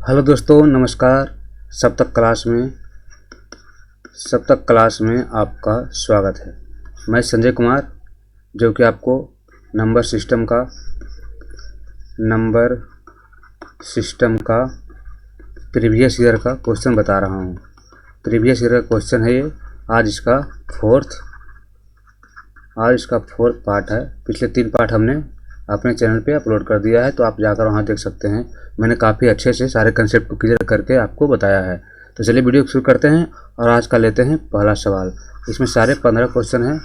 Hello दोस्तों, नमस्कार। सप्तक क्लास में आपका स्वागत है। मैं संजय कुमार, जो कि आपको नंबर सिस्टम का प्रीवियस ईयर का क्वेश्चन बता रहा हूँ। प्रीवियस ईयर का क्वेश्चन है ये। आज इसका फोर्थ पार्ट है। पिछले 3 पार्ट हमने अपने चैनल पे अपलोड कर दिया है, तो आप जाकर वहाँ देख सकते हैं। मैंने काफ़ी अच्छे से सारे कंसेप्ट को क्लियर करके आपको बताया है। तो चलिए वीडियो शुरू करते हैं और आज का लेते हैं पहला सवाल। इसमें सारे 15 क्वेश्चन हैं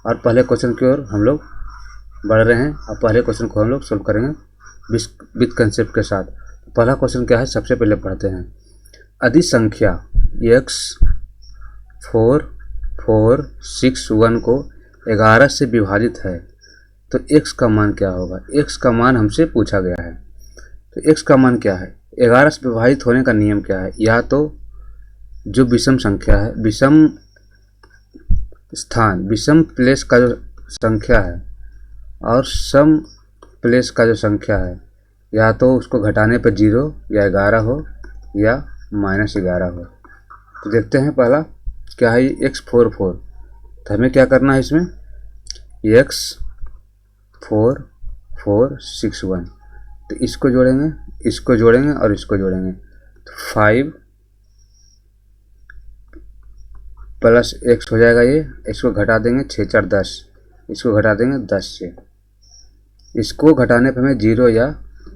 और पहले क्वेश्चन की ओर हम लोग बढ़ रहे हैं और पहले क्वेश्चन को हम लोग सोल्व करेंगे विद कंसेप्ट के साथ। पहला क्वेश्चन क्या है, सबसे पहले पढ़ते हैं। अधिक संख्या x 4 4 6 1 को 11 से विभाजित है तो x का मान क्या होगा। x का मान हमसे पूछा गया है, तो x का मान क्या है। 11 से विभाजित होने का नियम क्या है। या तो जो विषम संख्या है, विषम प्लेस का जो संख्या है और सम प्लेस का जो संख्या है, या तो उसको घटाने पर 0 या 11 हो या -11 हो। तो देखते हैं पहला क्या है, x 4 4। तो हमें क्या करना है इसमें, x 4 4 6 1। तो इसको जोड़ेंगे और इसको जोड़ेंगे तो 5 प्लस x हो जाएगा। ये इसको घटा देंगे 6 4 10, इसको घटा देंगे 10 से। इसको घटाने पर हमें 0 या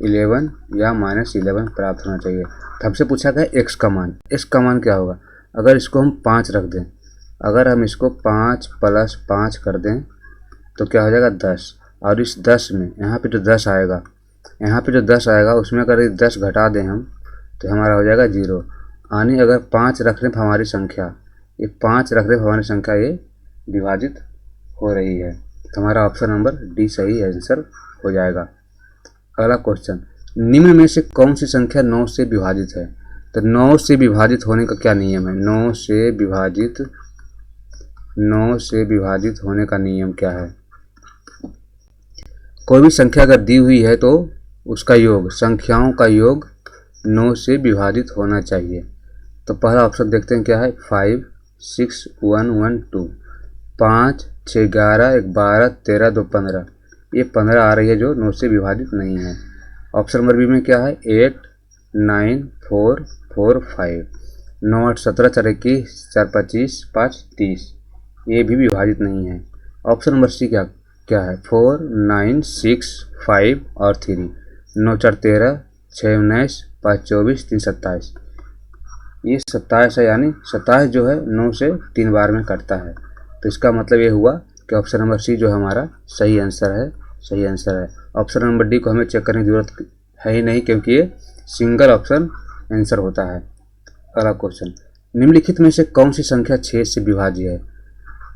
11 या -11 प्राप्त होना चाहिए। तो हमसे पूछा गया x का मान। x का मान क्या होगा। अगर इसको हम 5 रख दें, अगर हम इसको 5 + 5 कर दें तो क्या हो जाएगा 10। और इस 10 में यहाँ पे जो 10 आएगा, उसमें अगर 10 घटा दें हम तो हमारा हो जाएगा 0। यानी अगर 5 रखने पर हमारी संख्या, ये विभाजित हो रही है। तो हमारा ऑप्शन नंबर डी सही आंसर हो जाएगा। अगला क्वेश्चन, निम्न में से कौन सी संख्या 9 से विभाजित है। तो 9 से विभाजित होने का क्या नियम है। 9 से विभाजित होने का नियम क्या है। कोई भी संख्या अगर दी हुई है तो उसका योग, संख्याओं का योग 9 से विभाजित होना चाहिए। तो पहला ऑप्शन देखते हैं क्या है, 5 6 1 1 2। 5 6 11 1 12 13 2 15। ये 15 आ रही है जो 9 से विभाजित नहीं है। ऑप्शन नंबर बी में क्या है, 8 9 4 4 5। 9 8 17 4 21 4 25 5 30। ये भी विभाजित नहीं है। ऑप्शन नंबर सी क्या है, 4 9 6 5 और 3। 9 4 13 6 19 5 24 3 27। ये 27 है, यानी 27 जो है 9 से 3 बार में कटता है। तो इसका मतलब ये हुआ कि ऑप्शन नंबर सी जो हमारा सही आंसर है। ऑप्शन नंबर डी को हमें चेक करने की जरूरत है ही नहीं, क्योंकि ये सिंगल ऑप्शन आंसर होता है। अगला क्वेश्चन, निम्नलिखित में से कौन सी संख्या 6 से विभाज्य है।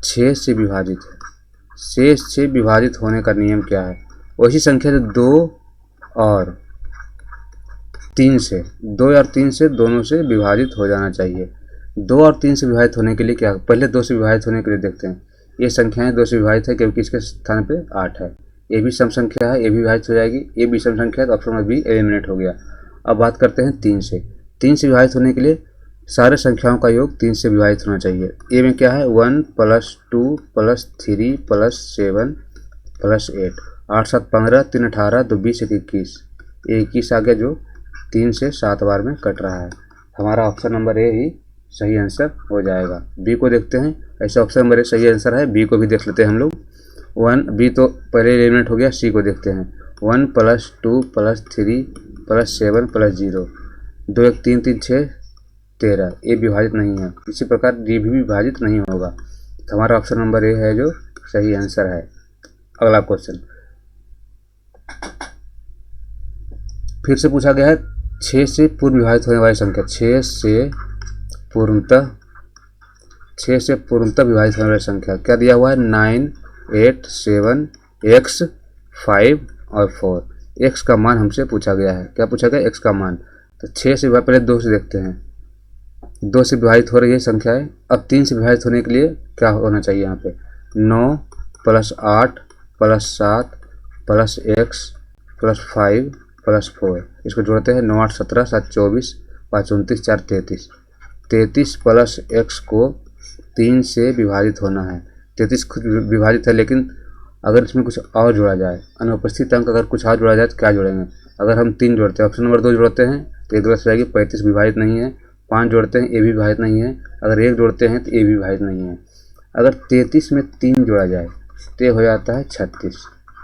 6 से विभाजित है। 6 से विभाजित होने का नियम क्या है। वैसी संख्या जो 2 और 3 से दोनों से विभाजित हो जाना चाहिए। 2 और 3 से विभाजित होने के लिए क्या, पहले 2 से विभाजित होने के लिए देखते हैं। ये संख्याएं 2 से विभाजित है क्योंकि इसके स्थान पे 8 है। ये भी सम संख्या है, ये भी विभाजित हो जाएगी। ये भी सम संख्या है, तो ऑप्शन नंबर बी एलिमिनेट हो गया। अब बात करते हैं 3 से। 3 से विभाजित होने के लिए सारे संख्याओं का योग 3 से विभाजित होना चाहिए। ए में क्या है, 1 + 2 + 3 + 7 + 8। 8 7 15 3 18 2 20 1 21। 21 आ गया जो 3 से 7 बार में कट रहा है। हमारा ऑप्शन नंबर ए ही सही आंसर हो जाएगा। बी को देखते हैं। ऐसे ऑप्शन नंबर ए सही आंसर है, बी को भी देख लेते हैं हम लोग। 1 बी तो पहले एलिमिनेट हो गया। सी को देखते हैं, 1 + 2 + 3 + 7 + 0। 2 1 3 3 6 13। ए विभाजित नहीं है। इसी प्रकार डी भी विभाजित नहीं होगा। तो हमारा ऑप्शन नंबर ए है जो सही आंसर है। अगला क्वेश्चन फिर से पूछा गया है, 6 से पूर्ण विभाजित होने वाली संख्या। 6 से पूर्णतः विभाजित होने वाली संख्या क्या दिया हुआ है, 9 8 7 x 5 और 4। x का मान हमसे पूछा गया है। क्या पूछा गया, x का मान। तो 6 से पहले 2 से देखते हैं। 2 से विभाजित हो रही है संख्याएं। अब 3 से विभाजित होने के लिए क्या होना चाहिए, यहाँ पे 9 + 8 + 7 + x + 5 +4। इसको जोड़ते हैं 9 8 17 7 24 5 29 4 33। 33 प्लस x को 3 से विभाजित होना है। 33 खुद विभाजित है, लेकिन अगर इसमें कुछ और जोड़ा जाए, अनुपस्थित अंक अगर कुछ और जोड़ा जाए तो क्या जोड़ेंगे? अगर हम 3 जोड़ते हैं, ऑप्शन नंबर 2 जोड़ते हैं तो ये गलत हो जाएगी। 35 विभाजित नहीं है। 5 जोड़ते हैं, ये भी विभाजित नहीं है। अगर 1 जोड़ते हैं तो ये भी विभाजित नहीं है। अगर 33 में 3 जोड़ा जाए तो ये हो जाता है 36।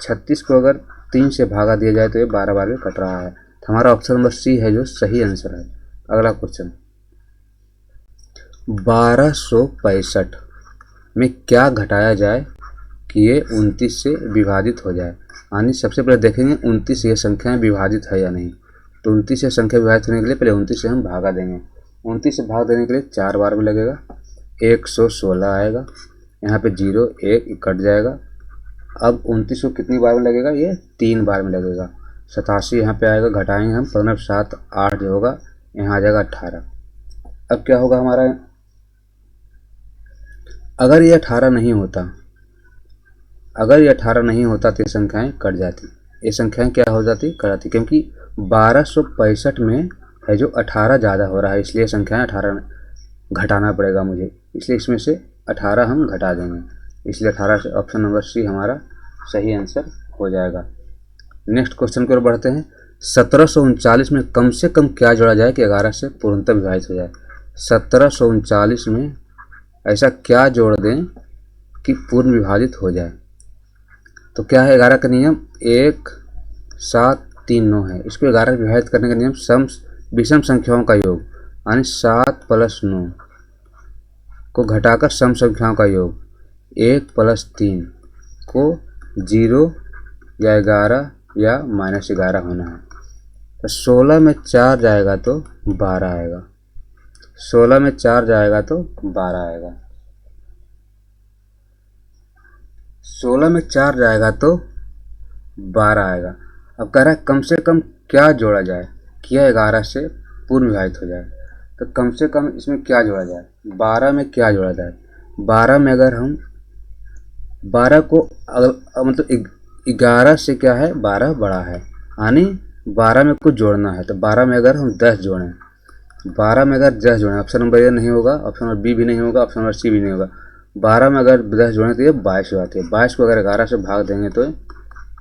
36 को अगर 3 से भागा दिया जाए तो ये 12 बार में कट रहा है। तो हमारा ऑप्शन नंबर सी है जो सही आंसर है। अगला क्वेश्चन, 1265 में क्या घटाया जाए कि ये 29 से विभाजित हो जाए? यानी सबसे पहले देखेंगे 29 ये संख्याएं विभाजित है या नहीं। तो 29 से संख्या विभाजित होने के लिए पहले 29 से हम भागा देंगे। 29 से भाग देने के लिए 4 बार में लगेगा, 116 आएगा। यहाँ पे 0 1 कट जाएगा। अब 29 को कितनी बार में लगेगा? ये 3 बार में लगेगा। 87 यहाँ पे आएगा, घटाएंगे हम 15 7 8 जो होगा, यहाँ आ जाएगा 18। अब क्या होगा हमारा? अगर ये 18 नहीं होता, अगर ये 18 नहीं होता तो ये संख्याएं कट जाती। ये संख्याएं क्या हो जाती? कट जाती, क्योंकि 1265 में है जो 18 ज़्यादा हो रहा है, इसलिए संख्याएं 18 घटाना पड़ेगा मुझे। इसलिए इसमें से 18 हम घटा देंगे, इसलिए 18 से ऑप्शन नंबर सी हमारा सही आंसर हो जाएगा। नेक्स्ट क्वेश्चन की ओर बढ़ते हैं। 1739 में कम से कम क्या जोड़ा जाए कि 11 से पूर्णतः विभाजित हो जाए? 1739 में ऐसा क्या जोड़ दें कि पूर्ण विभाजित हो जाए? तो क्या है 11 का नियम? 1 7 3 9 है। इसको 11 से विभाजित करने का नियम विषम संख्याओं का योग, यानी 7 + 9 को घटाकर सम संख्याओं का योग 1 + 3 को 0 या 11 या -11 होना है। तो 16 में 4 जाएगा तो 12 आएगा। 16 में 4 जाएगा तो 12 आएगा। 16 में 4 जाएगा तो 12 आएगा। अब कह रहा है कम से कम क्या जोड़ा जाए कि यह 11 से पूर्ण विभाजित हो जाए। तो कम से कम इसमें क्या जोड़ा जाए? 12 में क्या जोड़ा जाए? 12 में अगर हम 12 को मतलब 11 से क्या है? 12 बड़ा है, यानी 12 में कुछ जोड़ना है। तो 12 में अगर हम 10 जोड़ें, 12 में अगर 10 जोड़ें, ऑप्शन नंबर ए नहीं होगा, ऑप्शन नंबर बी भी नहीं होगा, ऑप्शन नंबर सी भी नहीं होगा। 12 में अगर 10 जोड़ें तो ये 22 हो जाती है। 22 को अगर 11 से भाग देंगे तो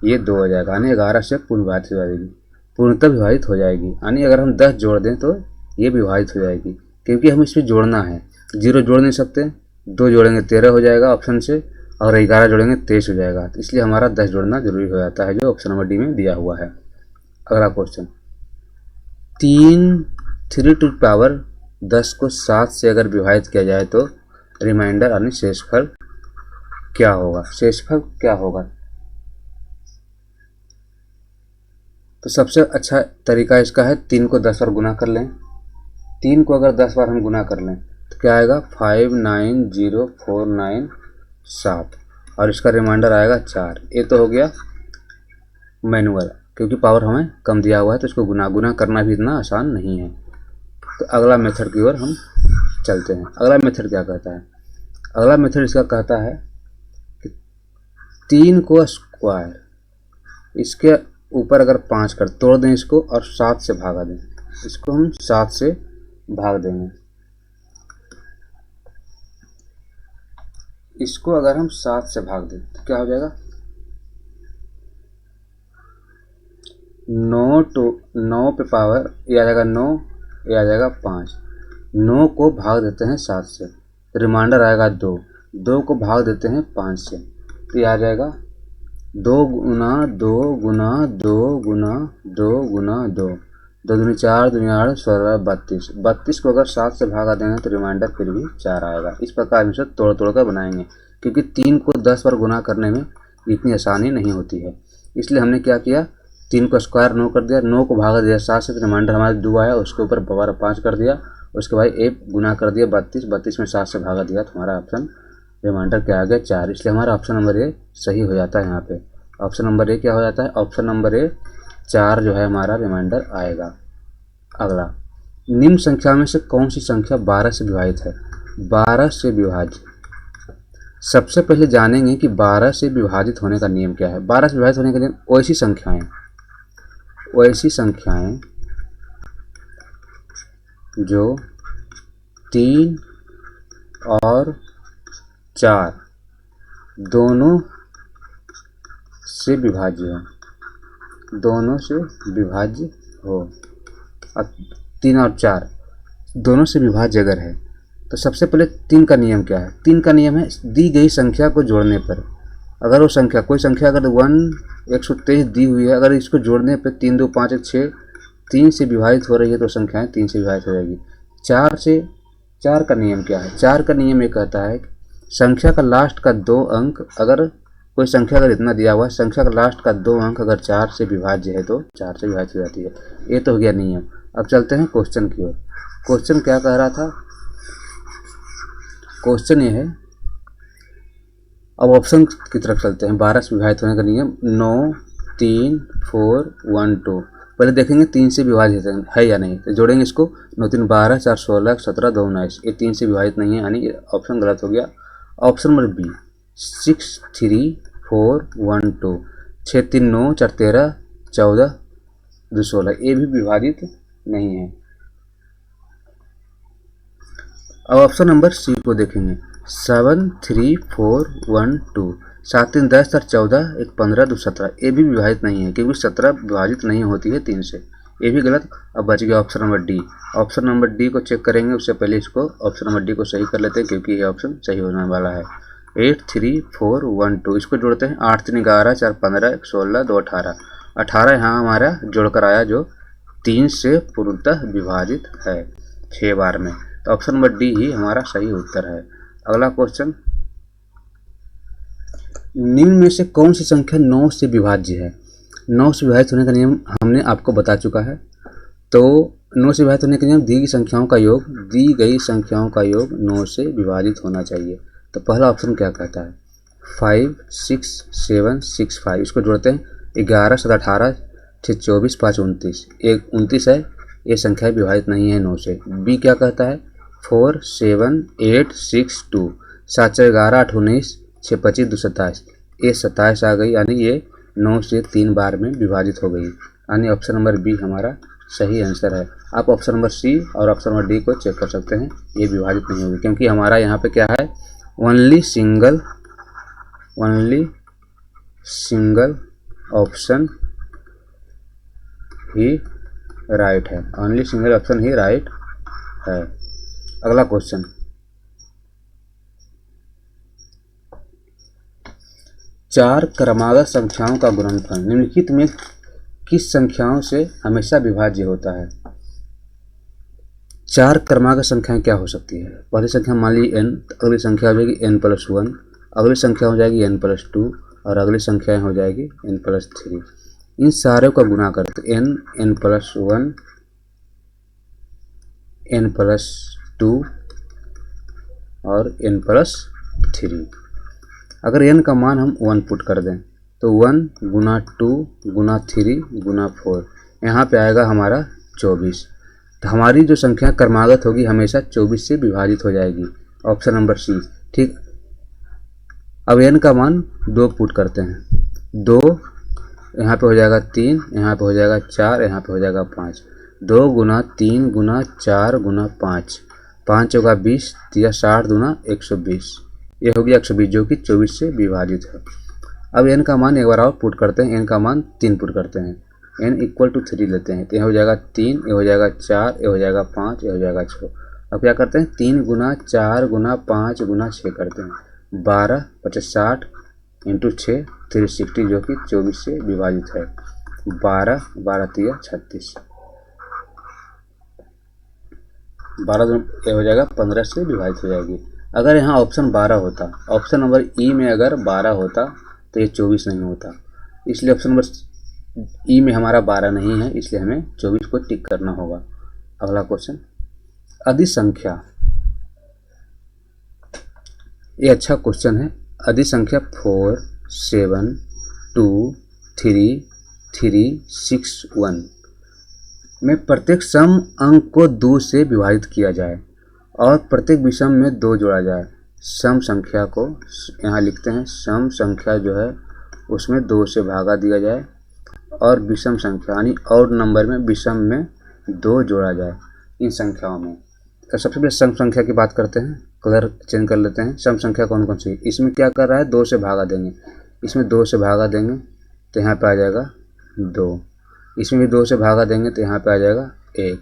ये 2 हो जाएगा, यानी 11 से पूर्ण विभाजित हो जाएगी, पूर्णतः विभाजित हो जाएगी। यानी अगर हम 10 जोड़ दें तो ये विभाजित हो जाएगी, क्योंकि हम इसमें जोड़ना है। 0 जोड़ नहीं सकते, 2 जोड़ेंगे 13 हो जाएगा ऑप्शन से, और 11 जोड़ेंगे 23 हो जाएगा। तो इसलिए हमारा 10 जोड़ना जरूरी हो जाता है, जो ऑप्शन नंबर डी में दिया हुआ है। अगला क्वेश्चन, 3 को 7 से अगर विभाजित किया जाए तो रिमाइंडर यानी शेषफल क्या होगा? शेषफल क्या होगा? तो सबसे अच्छा तरीका इसका है 3 को 10 बार गुना कर लें। 3 को अगर 10 बार हम गुना कर लें तो क्या आएगा? 59049 और इसका रिमाइंडर आएगा 4। ये तो हो गया मैनुअल, क्योंकि पावर हमें कम दिया हुआ है, तो इसको गुना करना भी इतना आसान नहीं है। तो अगला मेथड की ओर हम चलते हैं। अगला मेथड क्या कहता है? अगला मेथड इसका कहता है कि 3 को स्क्वायर, इसके ऊपर अगर 5 कर तोड़ दें इसको और 7 से भागा दें। इसको हम 7 से भाग देंगे। इसको अगर हम 7 से भाग दें तो क्या हो जाएगा? 9 पे पावर ये आ जाएगा 9, ये आ जाएगा 5। 9 को भाग देते हैं 7 से, रिमाइंडर आएगा 2। 2 को भाग देते हैं 5 से, तो ये आ जाएगा 2 गुना 2 गुना 2 गुना 2 गुना 2, 2 दूनी 4, 2 8 16 32। 32 को अगर 7 से भागा देंगे तो रिमाइंडर फिर भी 4 आएगा। इस प्रकार हम इसे तोड़ कर बनाएंगे, क्योंकि 3 को 10 बार गुना करने में इतनी आसानी नहीं होती है। इसलिए हमने क्या किया? 3 को स्क्वायर 9 कर दिया, 9 को भागा दिया 7 से, तो रिमाइंडर हमारे 2 आया, उसके ऊपर पावर 5 कर दिया, उसके बाद 1 गुना कर दिया 32, 32 में 7 से भागा दिया, तो हमारा ऑप्शन रिमाइंडर क्या आ गया? 4। इसलिए हमारा ऑप्शन नंबर ए सही हो जाता है। यहाँ पे ऑप्शन नंबर ए क्या हो जाता है? ऑप्शन नंबर ए 4 जो है हमारा रिमाइंडर आएगा। अगला, निम्न संख्या में से कौन सी संख्या 12 से विभाजित है? 12 से विभाजित, सबसे पहले जानेंगे कि 12 से विभाजित होने का नियम क्या है। 12 से विभाजित होने का नियम, ऐसी संख्याएं वैसी संख्याएं जो 3 और 4 दोनों से विभाज्य हो। अब 3 और 4 दोनों से विभाज्य अगर है तो सबसे पहले 3 का नियम क्या है? 3 का नियम है दी गई संख्या को जोड़ने पर, अगर वो संख्या कोई संख्या अगर 123 दी हुई है, अगर इसको जोड़ने पर 3 2 5 1 6 3 से विभाजित हो रही है तो संख्याएं 3 से विभाजित हो जाएगी। 4 का नियम क्या है? 4 का नियम ये कहता है कि संख्या का लास्ट का 2 अंक, अगर कोई संख्या अगर इतना दिया हुआ है, संख्या का लास्ट का 2 अंक अगर 4 से विभाज्य है तो 4 से विभाजित हो जाती है। ये तो हो गया नियम। अब चलते हैं क्वेश्चन की ओर। क्वेश्चन क्या कह रहा था? क्वेश्चन ये है, अब ऑप्शन की तरफ चलते हैं। 12 से विभाजित होने का नियम 9 3 4 1 2। पहले देखेंगे 3 से विभाजित है या नहीं, तो जोड़ेंगे इसको। 9 3 12 4 16 17 2 19, ये 3 से विभाजित नहीं है, यानी ये ऑप्शन गलत हो गया। ऑप्शन नंबर बी 6 3 4 1 2, 6 3 9 4 13 14 2 16, ये भी विभाजित नहीं है। अब ऑप्शन नंबर सी को देखेंगे। 7 3 4 1 2, 7 3 10 4 14 1 15 2 17, ये भी विभाजित नहीं है क्योंकि 17 विभाजित नहीं होती है 3 से, ये भी गलत। अब बच गया option number D. Option number D को चेक करेंगे, उससे पहले इसको ऑप्शन नंबर डी को सही कर लेते हैं क्योंकि ये ऑप्शन सही होने वाला है। 8 3 4 1 2, इसको जोड़ते हैं। 8 3 11 4 15 1 16 2 18, 18 यहाँ हमारा जोड़कर आया जो 3 से पूर्णतः विभाजित है 6 बार में, तो ऑप्शन नंबर डी ही हमारा सही उत्तर है। अगला क्वेश्चन, निम्न में से कौन सी संख्या 9 से विभाज्य है? 9 से विभाजित होने का नियम हमने आपको बता चुका है। तो 9 से विभाजित होने का नियम, दी गई संख्याओं का योग 9 से विभाजित होना चाहिए। तो पहला ऑप्शन क्या कहता है? 5 6 7 6 5, इसको जोड़ते हैं। 11 7 18 6 24 5 29, एक 29 है, ये संख्या विभाजित नहीं है 9 से। बी क्या कहता है? 4 7 8 6 2, 7 4 11 8 19 6 25 2 27, ये 27 आ गई, यानी ये 9 से 3 बार में विभाजित हो गई, यानी ऑप्शन नंबर बी हमारा सही आंसर है। आप ऑप्शन नंबर सी और ऑप्शन नंबर डी को चेक कर सकते हैं, ये विभाजित नहीं होगी क्योंकि हमारा यहाँ पे क्या है? ओनली सिंगल ऑप्शन ही राइट है, ओनली सिंगल ऑप्शन ही राइट है। अगला क्वेश्चन, चार क्रमागत संख्याओं का गुणनफल निम्नलिखित में किस संख्याओं से हमेशा विभाज्य होता है? 4 क्रमागत संख्याएं क्या हो सकती है? पहली संख्या मान लीजिए n, अगली संख्या हो जाएगी n+1, अगली संख्या हो जाएगी n+2 और अगली संख्याएं हो जाएगी n+3। इन सारे का गुणा करते n, n+1, n+2 और n+3। अगर n का मान हम 1 पुट कर दें तो 1 गुना 2 गुना 3 गुना 4, यहाँ पे आएगा हमारा 24। तो हमारी जो संख्या क्रमागत होगी हमेशा 24 से विभाजित हो जाएगी, ऑप्शन नंबर सी। ठीक, अब n का मान 2 पुट करते हैं। 2 यहाँ पे हो जाएगा 3, यहाँ पे हो जाएगा 4, यहाँ पे हो जाएगा 5। 2 गुना 3 गुना 4 गुना 5, 5 होगा 20, 60 दूना 120, ये हो गया 120 जो कि 24 से विभाजित है। अब n का मान एक बार और पुट करते हैं, n का मान 3 पुट करते हैं, n = 3 लेते हैं, तो यह हो जाएगा 3, ये हो जाएगा 4, ये हो जाएगा 5, ये हो जाएगा 6। अब क्या करते हैं? 3 गुना 4 गुना 5 गुना 6 करते हैं, 12 50 60 इंटू 6 360 जो कि 24 से विभाजित है। 12 12 3 36, 12 ये हो जाएगा 15 से विभाजित हो जाएगी। अगर यहाँ ऑप्शन 12 होता, ऑप्शन नंबर ई में अगर 12 होता तो ये 24 नहीं होता, इसलिए ऑप्शन नंबर ई में हमारा 12 नहीं है, इसलिए हमें 24 को टिक करना होगा। अगला क्वेश्चन, अधिक संख्या, ये अच्छा क्वेश्चन है। अधिक संख्या 4 7 2 3 3 6 1 में प्रत्येक सम अंक को 2 से विभाजित किया जाए और प्रत्येक विषम में 2 जोड़ा जाए। सम संख्या को यहाँ लिखते हैं, सम संख्या जो है उसमें 2 से भागा दिया जाए और विषम संख्या यानी ऑड नंबर में विषम में 2 जोड़ा जाए इन संख्याओं में। तो सबसे पहले सम संख्या की बात करते हैं, कलर चेंज कर लेते हैं। सम संख्या कौन कौन सी? इसमें क्या कर रहा है, 2 से भागा देंगे। इसमें 2 से भागा देंगे तो यहाँ पे आ जाएगा 2, इसमें भी 2 से भागा देंगे तो यहाँ पे आ जाएगा 1,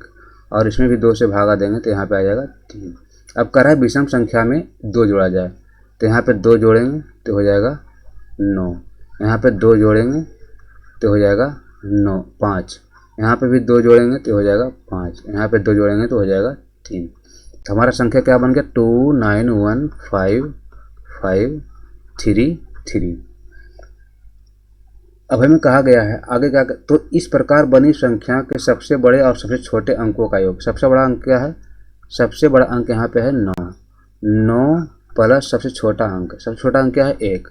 और इसमें भी 2 से भागा देंगे तो यहाँ पे आ जाएगा 3। अब कर रहा है विषम संख्या में 2 जोड़ा जाए, तो यहाँ पे 2 जोड़ेंगे तो हो जाएगा 9, यहाँ पे 2 जोड़ेंगे तो हो जाएगा 9, 5, यहाँ पे भी 2 जोड़ेंगे तो हो जाएगा 5, यहाँ पे 2 जोड़ेंगे तो हो जाएगा 3। तो हमारा संख्या क्या बन गया, 2915533। अब हमें कहा गया है आगे क्या, तो इस प्रकार बनी संख्या के सबसे बड़े और सबसे छोटे अंकों का योग। सबसे बड़ा अंक क्या है, सबसे बड़ा अंक यहाँ पे है 9, 9 प्लस सबसे छोटा अंक, सबसे छोटा अंक क्या है 1।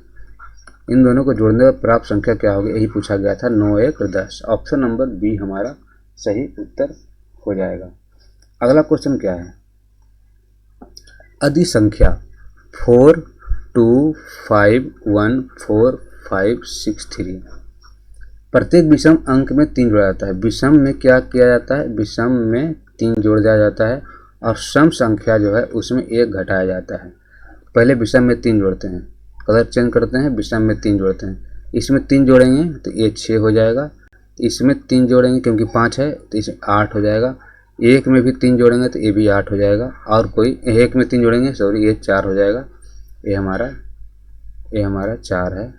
इन दोनों को जोड़ने पर प्राप्त संख्या क्या होगी, यही पूछा गया था। 9 1 10। ऑप्शन नंबर बी हमारा सही उत्तर हो जाएगा। अगला क्वेश्चन क्या है, अधि संख्या 4 2 5 1 4 5 6 3। प्रत्येक विषम अंक में 3 जोड़ा जाता है। विषम में क्या किया जाता है, विषम में 3 जोड़ दिया जाता है, और सम संख्या जो है उसमें 1 घटाया जाता है। पहले विषम में 3 जोड़ते हैं, कलर चेंज करते हैं, विषम में 3 जोड़ते हैं। इसमें 3 जोड़ेंगे तो ये 6 हो जाएगा, इसमें 3 जोड़ेंगे क्योंकि 5 है तो इसमें 8 हो जाएगा, एक में भी 3 जोड़ेंगे तो ये भी 8 हो जाएगा, और कोई एक में 3 जोड़ेंगे सॉरी ये 4 हो जाएगा। ये हमारा 4 है,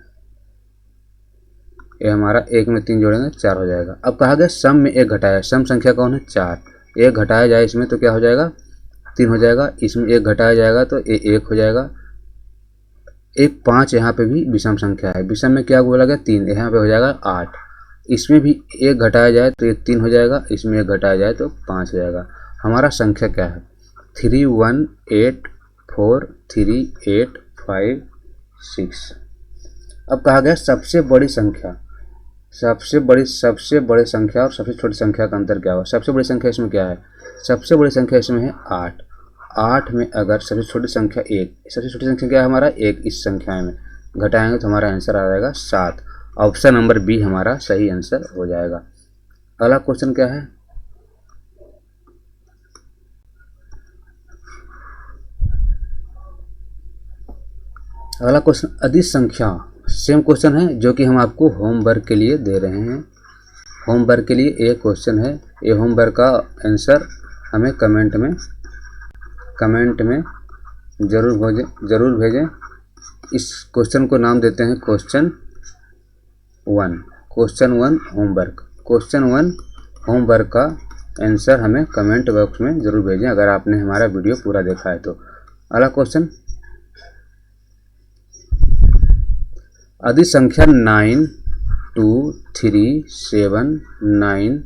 ये हमारा एक में 3 जोड़ेंगे 4 हो जाएगा। अब कहा गया सम में 1 घटाया, सम संख्या कौन है 4, 1 घटाया जाए इसमें तो क्या हो जाएगा 3 हो जाएगा, इसमें 1 घटाया जाएगा तो ये 1 हो जाएगा। 1 5 यहाँ पे भी विषम संख्या है, विषम में क्या बोला गया 3, यहाँ पे हो जाएगा 8, इसमें भी 1 घटाया जाए तो ये 3 हो जाएगा, इसमें 1 घटाया जाए तो 5 हो जाएगा। हमारा संख्या क्या है 3184385 अब कहा गया सबसे बड़ी संख्या, सबसे बड़ी संख्या और सबसे छोटी संख्या का अंतर क्या हुआ। सबसे बड़ी संख्या इसमें क्या है, सबसे बड़ी संख्या इसमें है 8, 8 में अगर सबसे छोटी संख्या 1, सबसे छोटी संख्या क्या है हमारा 1, इस संख्या में घटाएंगे तो हमारा आंसर आ जाएगा 7। ऑप्शन नंबर बी हमारा सही आंसर हो जाएगा। अगला क्वेश्चन क्या है, अगला क्वेश्चन अधि संख्या, सेम क्वेश्चन है जो कि हम आपको होमवर्क के लिए दे रहे हैं। होमवर्क के लिए एक क्वेश्चन है, ये होमवर्क का आंसर हमें कमेंट में ज़रूर भेजें। इस क्वेश्चन को नाम देते हैं क्वेश्चन 1 होमवर्क। क्वेश्चन 1 होमवर्क का आंसर हमें कमेंट बॉक्स में ज़रूर भेजें अगर आपने हमारा वीडियो पूरा देखा है तो। अगला क्वेश्चन, अधि संख्या 9 2 3 7 9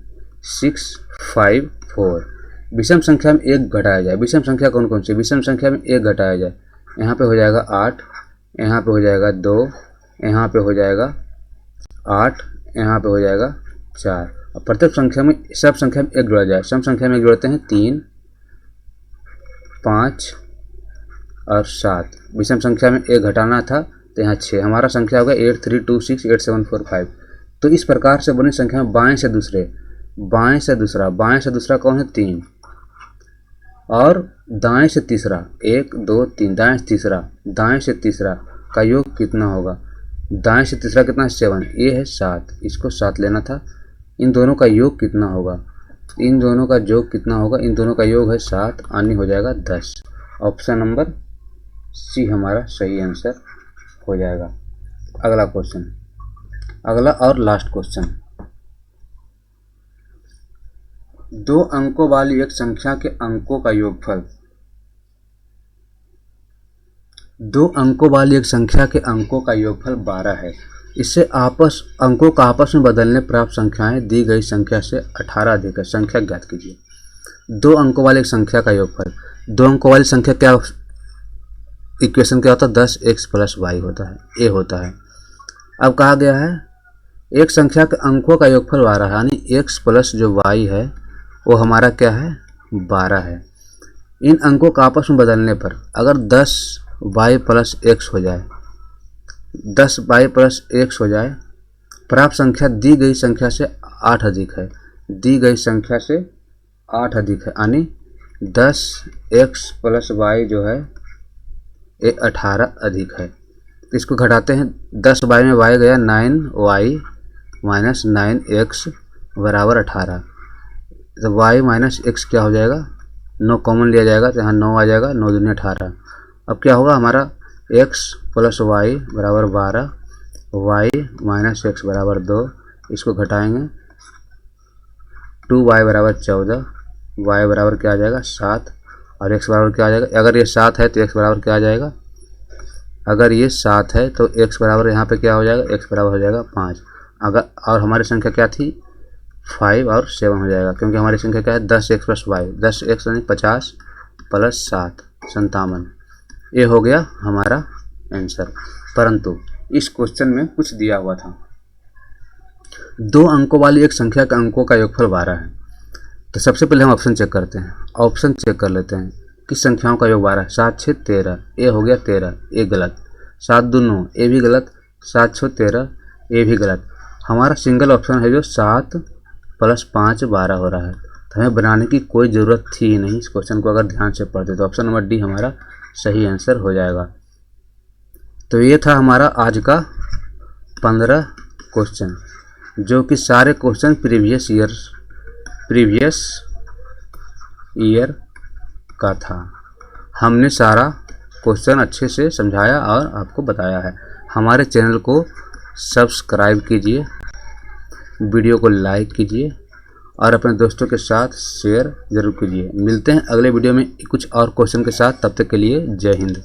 6 5 4। विषम संख्या में 1 घटाया जाए। विषम संख्या कौन कौन सी, विषम संख्या में 1 घटाया जाए, यहाँ पे हो जाएगा 8, यहाँ पे हो जाएगा 2, यहाँ पे हो जाएगा 8, यहाँ पे हो जाएगा 4। और प्रत्येक संख्या में सब संख्या में 1 जोड़ा जाए। सम संख्या में 1 जोड़ते हैं 3 5 और 7। विषम संख्या में 1 घटाना था तो यहाँ 6। हमारा संख्या होगा 8 3 2 6 8 7 4 5। तो इस प्रकार से बनी संख्या में बाएं से दूसरा कौन है 3, और दाएं से तीसरा 1 2 3, दाएं से तीसरा का योग कितना होगा। दाएं से तीसरा कितना है 7, ये है 7, इसको 7 लेना था। इन दोनों का योग कितना होगा, इन दोनों का योग है 7, आनी हो जाएगा 10। ऑप्शन नंबर सी हमारा सही आंसर हो जाएगा। अगला क्वेश्चन, अगला और लास्ट क्वेश्चन, 2 अंकों वाली एक संख्या के अंकों का योगफल। 2 अंकों वाली एक संख्या के अंकों का योगफल 12 है। इससे अंकों का आपस में बदलने प्राप्त संख्याएं दी गई संख्या से 18 अधिक है। संख्या ज्ञात कीजिए। 2 अंकों वाली एक संख्या का योगफल, 2 अंकों वाली संख्या क्या इक्वेशन क्या होता है, 10x + y होता है, ए होता है। अब कहा गया है एक संख्या के अंकों का योगफल 12 है, यानी x प्लस जो y है वो हमारा क्या है 12 है। इन अंकों का आपस में बदलने पर अगर 10y + x हो जाए, 10y + x हो जाए प्राप्त संख्या दी गई संख्या से 8 अधिक है, दी गई संख्या से 8 अधिक है, यानी 10x प्लस y जो है ये 18 अधिक है। इसको घटाते हैं, 10y में y गया 9y माइनस 9x बराबर 18। तो y माइनस x क्या हो जाएगा, 9 कॉमन लिया जाएगा तो यहाँ 9 आ जाएगा, 9 दूनी 18। अब क्या होगा हमारा x प्लस y बराबर 12, y माइनस x बराबर 2, इसको घटाएंगे 2y बराबर 14, y बराबर क्या आ जाएगा 7 और x बराबर क्या आ जाएगा, अगर ये 7 है तो x बराबर क्या आ जाएगा, अगर ये 7 है तो x बराबर यहाँ पे क्या हो जाएगा, x बराबर हो जाएगा 5। अगर और हमारी संख्या क्या थी 5 और 7 हो जाएगा, क्योंकि हमारी संख्या क्या है 10x प्लस y, 10x यानी 50 प्लस 7 57। ये हो गया हमारा आंसर। परंतु इस क्वेश्चन में कुछ दिया हुआ था, 2 अंकों वाली एक संख्या के अंकों का योगफल 12 है। तो सबसे पहले हम ऑप्शन चेक करते हैं, ऑप्शन चेक कर लेते हैं कि संख्याओं का योग 12 है। 7 6 13, ये हो गया 13, ये गलत। 7 2 9, ये भी गलत। 7 6 13, ये भी गलत। हमारा सिंगल ऑप्शन है जो 7 प्लस 5 12 हो रहा है, तो हमें बनाने की कोई ज़रूरत थी ही नहीं। इस क्वेश्चन को अगर ध्यान से पढ़ते तो ऑप्शन नंबर डी हमारा सही आंसर हो जाएगा। तो ये था हमारा आज का 15 क्वेश्चन, जो कि सारे क्वेश्चन प्रीवियस ईयर का था। हमने सारा क्वेश्चन अच्छे से समझाया और आपको बताया है। हमारे चैनल को सब्सक्राइब कीजिए, वीडियो को लाइक कीजिए और अपने दोस्तों के साथ शेयर ज़रूर कीजिए। मिलते हैं अगले वीडियो में कुछ और क्वेश्चन के साथ, तब तक के लिए जय हिंद।